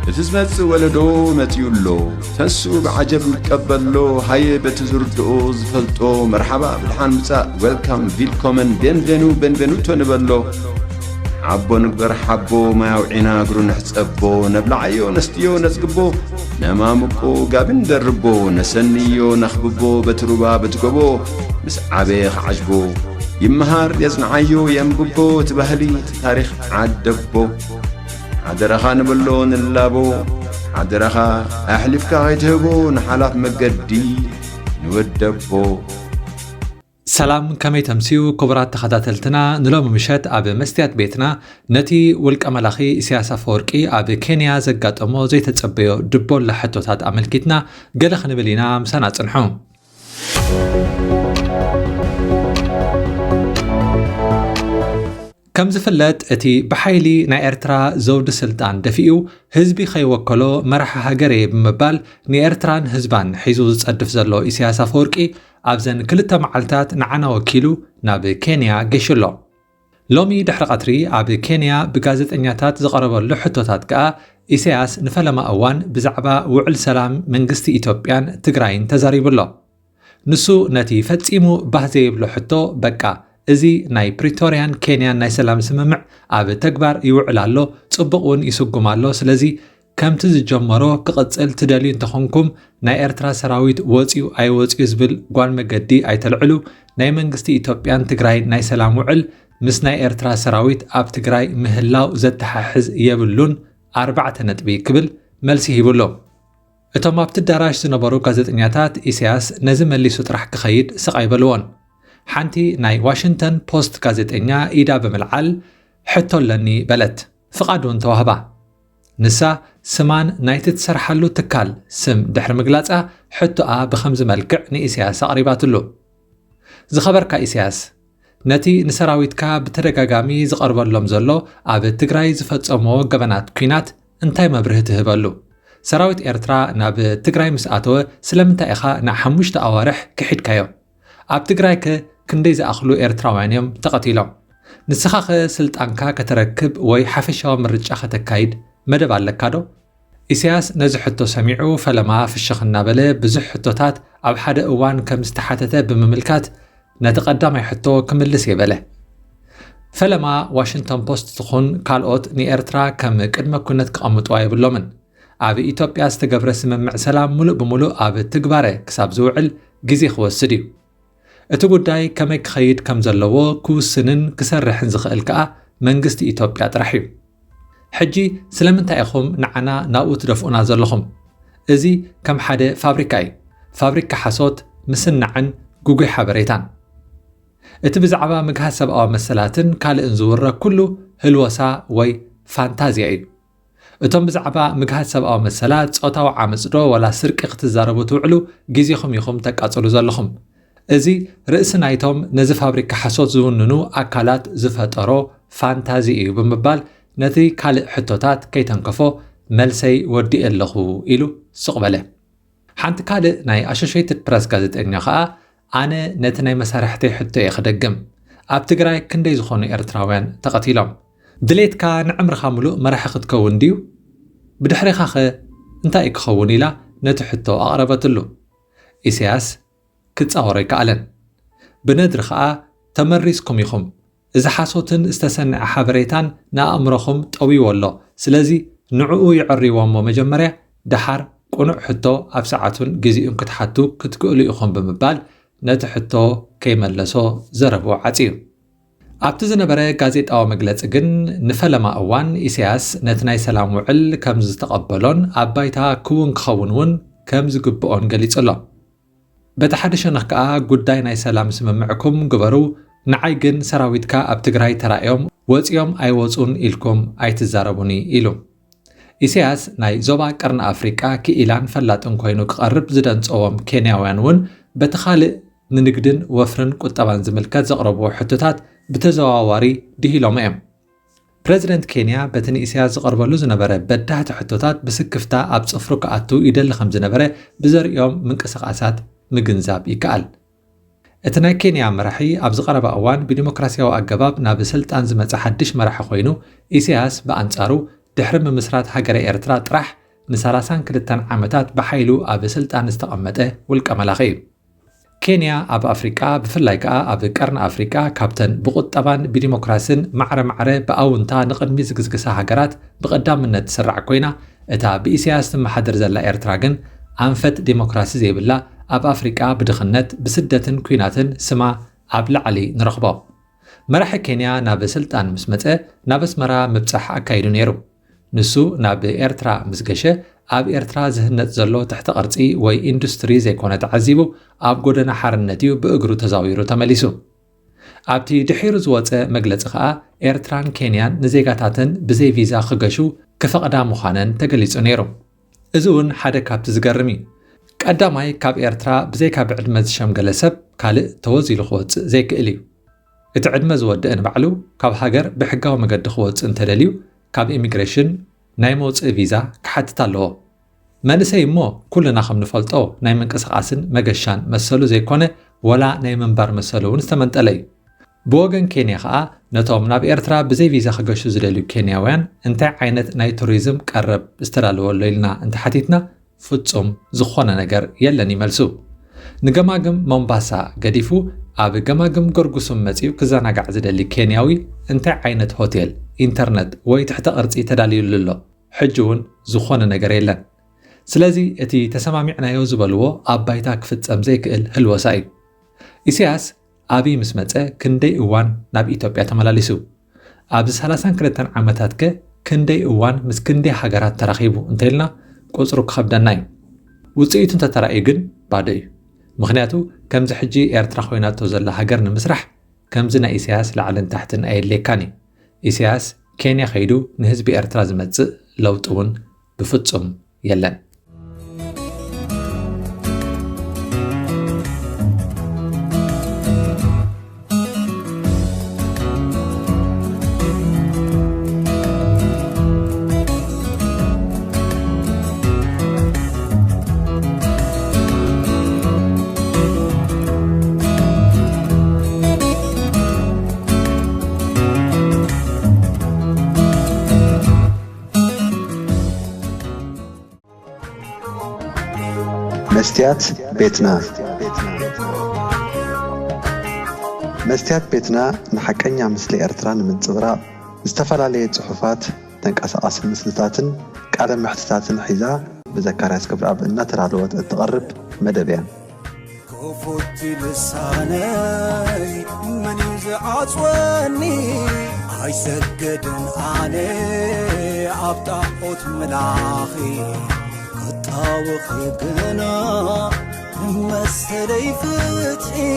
اتزمت ولدو متيولو تنسو بعجب متقبلو هاي بتزردو زفلتو مرحبا بالحان مساء ويلكم فيلكومن بنفينوتو نبلو عبو نقبر حبو ما يوعينا قرو نحسبو نبلعيو نستيو نسقبو نمامكو قابن دربو نسنيو نخببو بتروبا بتقبو مس عبيخ عجبو يمهار يزنعيو ينببو تبهلي تاريخ عدبو عدرخا نبلو نلابو عدرخا أحلفكا غيتهبو نحلاف مقدي نودبو سلام كمي تمسيو كبرات تخداتلتنا نلوم مشات أب مستيات بيتنا نتي ولك أملاخي سياسة فوركي أب كينيا زقات أمو زي تتصبيو دبول لحتوتات أملكتنا قلخ نبلينا مسانا تنحوم كم زفلت اتي بحيلي نا إرترا زود سلطان دفئو هزبي خيوكلو مرح هاجري بمبال ني إرتران هزبان حيزو زتصدف زلو إسياسة فوركي أبزن كلتا معلتات نعنا وكيلو ناب كينيا جيشلو لومي دحر قطري أب كينيا بغازت انياتات زقربو لحتوتات كا إسياس نفلما أوان بزعبا وعل سلام منغستي إثيوبيان تግራين تزاريبلو نسو نتي فتيمو بحزي بلو حتو بكا ازي ناي بريتوريان كينيان ناي سلام سممع أب تكبر يوعلالو تصبقون يسقمالو سلازي كم تزجمرو كقصل تدالي انتخونكم ناي إرترا سراويت وصيو أي وصيو زبل قوان مقدي أي تلعلو ناي منغستي إثيوبيان تግራين ناي سلام وعل مس ناي إرترا سراويت أب تግራي مهلاو زتححز يبلون 4 نطبي كبل ملسي هيبلو اتوم ابت الدراج زنبرو ጋዜጠኛታት ኢሳያስ ነዚ መሊሱ ጥራሕ ክኸይድ ስቃይ በልዎን ሓንቲ ናይ ዋሽንግተን ፖስት ጋዜጠኛ ኢዳ በመልዓል ሕቶለኒ በለት ፍቃዱን ተዋህባ ንሳ ስማን ናይቲ ትሰርሓሉ ትካል ስም ድሕሪ ምግላፃ ሕቶኣ ብኸምዚ መልክዕ ንኢሳያስ ኣቕሪባትሉ ዝኸበርካ ኢሳያስ ነቲ ንሰራዊትካ ብተደጋጋሚ ዝቐርበሎም ዘሎ ኣብ ትግራይ ዝፈጸሞ ገበናት ኩናት እንታይ መብርህ ትህበሉ ሰራዊት ኤርትራ ናብ ትግራይ ምስኣተወ ስለምንታይ ኢኻ ናብ 5 ኣዋርሕ ክሒድካዮ ኣብ ትግራይ ክንደይ ዝኣኽሉ ኤርትራውያን እዮም ተቐቲሎም ንስኻ ስልጣንካ ከተረክብ ወይ ሓፈሻዊ ምርጫ ከተካይድ መደብ ኣለካ ዶ ኢሳያስ ነዚ ሕቶ ሰሚዑ ፈለማ ፍሽኽ እናበለ ብዙሕ ሕቶታት ኣብ ሓደ እዋን ከም ዝተሓተተ ብምምልካት ነቲ ቀዳማይ ሕቶ ክምልስ የበለ ፈለማ ዋሽንግተን ፖስት ትኹን ካልኦት ንኤርትራ ከም ቅድመ ኩነት ክቐምጥዋ የብሎምን ኣብ ኢትዮጵያ ዝተገብረ ስምምዕ ሰላም ሙሉእ ብምሉእ ኣብ ትግባረ ክሳብ ዝውዕል ግዜ ክወስድ እዩ እቲ ጉዳይ ከመይ ክኸይድ ከም ዘለዎ ክውስንን ክሰርሕን ዝኽእል ከዓ መንግስቲ ኢትዮጵያ ጥራሕ እዩ ሕጂ ስለምንታይ ኢኹም ንዓና ናብኡ ትደፍኡና ዘለኹም እዚ ከም ሓደ ፋብሪካ እዩ ፋብሪካ ሓሶት ምስናዕን ጉጉይ ሓበሬታን እቲ ብዛዕባ ምግሃዝ ሰብኣዊ መሰላትን ካልእን ዝውረክ ኩሉ ህልወሳ ወይ ፋንታዝያ እዩ እቶም ብዛዕባ ምግሃዝ ሰብኣዊ መሰላት ጾታዊ ዓመፅ ዶ ወላ ስርቂ ክትዛረቡ ትውዕሉ ግዜኹም ኢኹም ተቃጽሉ ዘለኹም እዚ ርእሲ ናይቶም ነዚ ፋብሪካ ሓሶት ዝውንኑ ኣካላት ዝፈጠሮ ፋንታዚ እዩ ብምባል ነቲ ካልእ ሕቶታት ከይተንከፎ መልሰይ ወዲእ ኣለኹ ኢሉ ስቕበለ ሓንቲ ካልእ ናይ ኣሶሽየትድ ፕረስ ጋዜጠኛ ከዓ ኣነ ነቲ ናይ መሳርሕተይ ሕቶ እየ ክደግም ኣብ ትግራይ ክንደይ ዝኾኑ ኤርትራውያን ተቐቲሎም ድሌትካ ንዕምርኻ ሙሉእ መራሒ ክትከውን ድዩ ብድሕሪኻ እንታይ ክኸውን ኢላ ነቲ ሕቶ ኣቕረበትሉ ኢሳያስ ክጻወሮ ይከኣለን ብነድሪ ከዓ ተመሪስኩም ኢኹም እዚ ሓሶትን ዝተሰንዐ ሓበሬታን ንኣእምሮኹም ጠዊዎ ኣሎ ስለዚ ንዕኡ ይዕርይዎሞ መጀመርያ ድሓር ቁኑዕ ሕቶ ኣብ ሰዓቱን ግዜኡን ክትሓቱ ክትክእሉ ኢኹም ብምባል ነቲ ሕቶ ከይመለሶ ዘረቦ ዓፂዩ ኣብቲ ዝነበረ ጋዜጣዊ መግለፂ ግን ንፈለማ እዋን ኢሳያስ ነቲ ናይ ሰላም ውዕል ከም ዝተቐበሎን ኣብ ባይታ ክውን ክኸውን እውን ከም ዝግብኦን ገሊጹ ኣሎ በቲ ሓደ ሸነኽ ከዓ ጉዳይ ናይ ሰላም ስምምዕኩም ግበሩ ንዓይ ግን ሰራዊትካ ኣብ ትግራይ ተራእዮም ወፂኦም ኣይወፁን ኢልኩም ኣይትዛረቡኒ ኢሉ ኢሳያስ ናይ ዞባ ቀርኒ ኣፍሪቃ ክኢላን ፈላጥን ኮይኑ ክቐርብ ዝደንፀዎም ኬንያውያን እውን በቲ ካልእ ንንግድን ወፍርን ቁጠባን ዝምልከት ዘቕረብዎ ሕቶታት ብተዘዋዋሪ ድሂሎም እዮም ፕሬዚደንት ኬንያ በቲ ንኢሳያስ ዝቐርበሉ ዝነበረ በዳህቲ ሕቶታት ብስክፍታ ኣብ ጽፍሩ ክኣቱ ይደሊ ከም ዝነበረ ብዘርእዮም ምንቅስቓሳት ምግንዛብ ይከኣል እቲ ናይ ኬንያ መራሒ ኣብ ዝቐረበ እዋን ብዲሞክራሲያዊ ኣገባብ ናብ ስልጣን ዝመጽ ሓድሽ መራሒ ኮይኑ ኢሳያስ ብኣንጻሩ ድሕሪ ምምስራት ሃገረ ኤርትራ ጥራሕ ን32 ዓመታት ብሓይሉ ኣብ ስልጣን ዝተቐመጠ ውልቀ መላኺ እዩ። ኬንያ ኣብ ኣፍሪቃ ብፍላይ ከዓ ኣብ ቀርኒ ኣፍሪቃ ካብተን ብቁጠባን ብዲሞክራሲን ማዕረ ብኣውንታ ንቕድሚ ዝግዝግሳ ሃገራት ብቐዳምነት ትስራዕ ኮይና እታ ብኢሳያስ ትመሓደር ዘላ ኤርትራ ግን ኣንፈት ዲሞክራሲ ዘይብላ ኣብ ኣፍሪቃ ብድኽነት ብስደትን ኩናትን ስማ ኣብ ላዕሊ ንረኽቦ። መራሒ ኬንያ ናብ ስልጣን ምስ መፀ ናብ ኣስመራ ምብፃሕ ኣካይዱ ነይሩ። ንሱ ናብ ኤርትራ ምስ ገሸ ኣብ ኤርትራ ዝህነፅ ዘሎ ትሕቲ ቅርፂ ወይ ኢንዱስትሪ ዘይኮነ ተዓዚቡ ኣብ ጎደና ሓርነት እዩ ብእግሩ ተዛዊሩ ተመሊሱ። ኣብቲ ድሒሩ ዝወፀ መግለፂ ከዓ ኤርትራን ኬንያን ንዜጋታትን ብዘይ ቪዛ ክገሹ ክፈቕዳ ምዃነን ተገሊጹ ነይሩ። እዚ እውን ሓደ ካብቲ ዝገርም እዩ። ቀዳማይ ካብ ኤርትራ ብዘይካ ብዕድመ ዝሸምገለ ሰብ ካልእ ተወዚሉ ክወፅእ ዘይክእል እዩ። እቲ ዕድመ ዝወድእ ንባዕሉ ካብ ሃገር ብሕጋዊ መገዲ ክወፅእ እንተደልዩ ካብ ኢሚግሬሽን ናይ መውፅእ ቪዛ ክሓትት ኣለዎ። መንእሰይ እሞ ኩልና ከም ንፈልጦ ናይ ምንቅስቓስን መገሻን መሰሉ ዘይኮነ ወላ ናይ ምንባር መሰሉ እውን ዝተመንጠለ እዩ። ብወገን ኬንያ ከዓ ነቶም ናብ ኤርትራ ብዘይ ቪዛ ክገሹ ዝደልዩ ኬንያውያን እንታይ ዓይነት ናይ ቱሪዝም ቀረብ ዝተዳለወሎ ኢልና እንተሓቲትና ፍጹም ዝኾነ ነገር የለን ይመልሱ። ንገማግም ሞምባሳ ገዲፉ ኣብ ገማግም ጎርጉሱም መፂኡ ክዘናጋዕ ዝደሊ ኬንያዊ እንታይ ዓይነት ሆቴል ኢንተርነት ወይ ትሕቲ ቅርፂ ተዳልዩሉ ኣሎ? ሕጂ እውን ዝኾነ ነገር የለን። ስለዚ እቲ ተሰማሚዕናዮ ዝበልዎ ኣብ ባይታ ክፍጸም ዘይክእል ህልወሳ እዩ። ኢሳያስ ኣብይ ምስ መፀ ክንደይ እዋን ናብ ኢትዮጵያ ተመላሊሱ። ኣብዚ 32 ዓመታት ከ ክንደይ እዋን ምስ ክንደይ ሃገራት ተራኺቡ እንተኢልና ቁፅሩ ክኸብደና እዩ። ውፅኢቱ እንተተራእዩ ግን ባዶ እዩ። ምክንያቱ ከምዚ ሕጂ ኤርትራ ኮይናቶ ዘላ ሃገር ንምስራሕ ከምዚ ናይ ኢሳያስ ላዕልን ታሕትን ኣየድልየካን እዩ። ኢሳያስ ኬንያ ኸይዱ ንህዝቢ ኤርትራ ዝመፅእ ለውጢ እውን ብፍጹም የለን። መስትያት ቤትና መስትያት ቤትና ንሐቀኛ ምስሊ ኤርትራ ንምንጽብራቕ ዝተፈላለዩ ጽሑፋት ተንቀሳቓሲ ምስልታትን ቃለ መሕትታትን ሒዛ ብዘካርያስ ክብረኣብ እናተዳለወት እትቐርብ መደብ እያ። كفوت لساني من يزعصوني هاي سجدن علي عبطاقوت ملاخي قطاوخي قنا مسلي فتحي